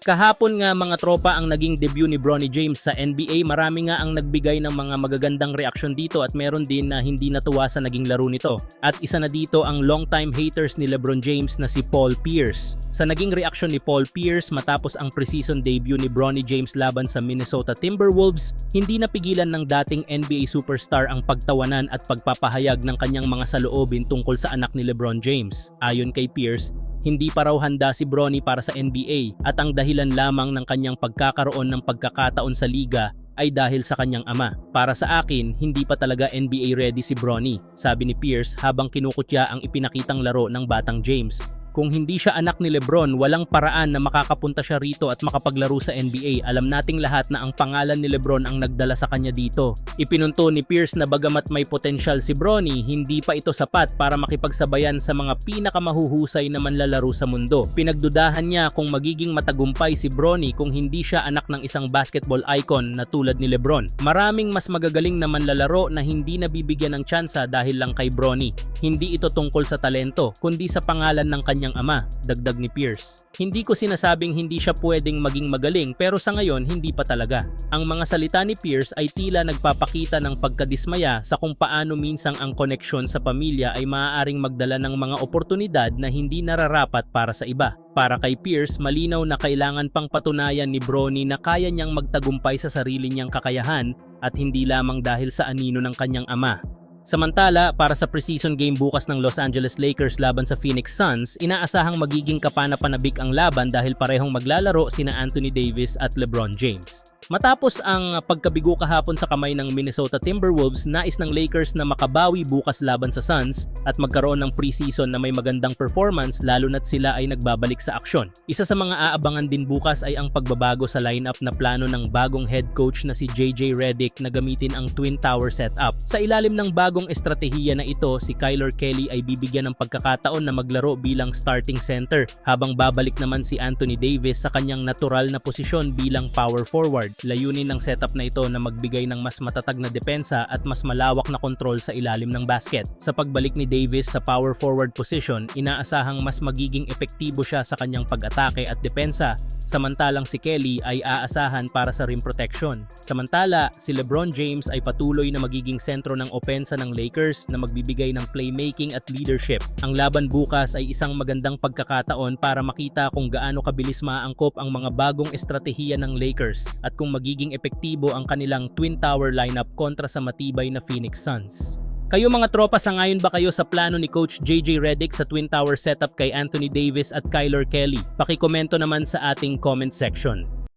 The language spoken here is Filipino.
Kahapon nga mga tropa ang naging debut ni Bronny James sa NBA. Marami nga ang nagbigay ng mga magagandang reaksyon dito at meron din na hindi natuwa sa naging laro nito. At isa na dito ang longtime haters ni LeBron James na si Paul Pierce. Sa naging reaksyon ni Paul Pierce matapos ang preseason debut ni Bronny James laban sa Minnesota Timberwolves, hindi napigilan ng dating NBA superstar ang pagtawanan at pagpapahayag ng kanyang mga saloobin tungkol sa anak ni LeBron James. Ayon kay Pierce, hindi pa raw handa si Bronny para sa NBA at ang dahilan lamang ng kanyang pagkakaroon ng pagkakataon sa liga ay dahil sa kanyang ama. Para sa akin, hindi pa talaga NBA ready si Bronny, sabi ni Pierce habang kinukutya ang ipinakitang laro ng batang James. Kung hindi siya anak ni LeBron, walang paraan na makakapunta siya rito at makapaglaro sa NBA. Alam nating lahat na ang pangalan ni LeBron ang nagdala sa kanya dito. Ipinunto ni Pierce na bagamat may potensyal si Bronny, hindi pa ito sapat para makipagsabayan sa mga pinakamahuhusay na manlalaro sa mundo. Pinagdudahan niya kung magiging matagumpay si Bronny kung hindi siya anak ng isang basketball icon na tulad ni LeBron. Maraming mas magagaling na manlalaro na hindi nabibigyan ng tsansa dahil lang kay Bronny. Hindi ito tungkol sa talento, kundi sa pangalan ng kanyang ama, dagdag ni Pierce. Hindi ko sinasabing hindi siya pwedeng maging magaling pero sa ngayon hindi pa talaga. Ang mga salita ni Pierce ay tila nagpapakita ng pagkadismaya sa kung paano minsang ang koneksyon sa pamilya ay maaaring magdala ng mga oportunidad na hindi nararapat para sa iba. Para kay Pierce, malinaw na kailangan pang patunayan ni Bronny na kaya niyang magtagumpay sa sarili niyang kakayahan at hindi lamang dahil sa anino ng kanyang ama. Samantala, para sa preseason game bukas ng Los Angeles Lakers laban sa Phoenix Suns, inaasahang magiging kapana-panabik ang laban dahil parehong maglalaro sina Anthony Davis at LeBron James. Matapos ang pagkabigo kahapon sa kamay ng Minnesota Timberwolves, nais ng Lakers na makabawi bukas laban sa Suns at magkaroon ng preseason na may magandang performance lalo na't sila ay nagbabalik sa aksyon. Isa sa mga aabangan din bukas ay ang pagbabago sa lineup na plano ng bagong head coach na si JJ Redick na gamitin ang Twin Tower setup. Sa ilalim ng bagong estratehiya na ito, si Kyler Kelly ay bibigyan ng pagkakataon na maglaro bilang starting center habang babalik naman si Anthony Davis sa kanyang natural na posisyon bilang power forward. Layunin ng setup na ito na magbigay ng mas matatag na depensa at mas malawak na kontrol sa ilalim ng basket. Sa pagbalik ni Davis sa power forward position, inaasahang mas magiging epektibo siya sa kanyang pag-atake at depensa, samantalang si Kelly ay aasahan para sa rim protection. Samantala, si LeBron James ay patuloy na magiging sentro ng opensa ng Lakers na magbibigay ng playmaking at leadership. Ang laban bukas ay isang magandang pagkakataon para makita kung gaano kabilis maaangkop ang mga bagong estratehiya ng Lakers at kung magiging epektibo ang kanilang Twin Tower lineup kontra sa matibay na Phoenix Suns. Kayo mga tropa, sangayon ba kayo sa plano ni Coach JJ Redick sa Twin Tower setup kay Anthony Davis at Kyler Kelly? Pakikomento naman sa ating comment section.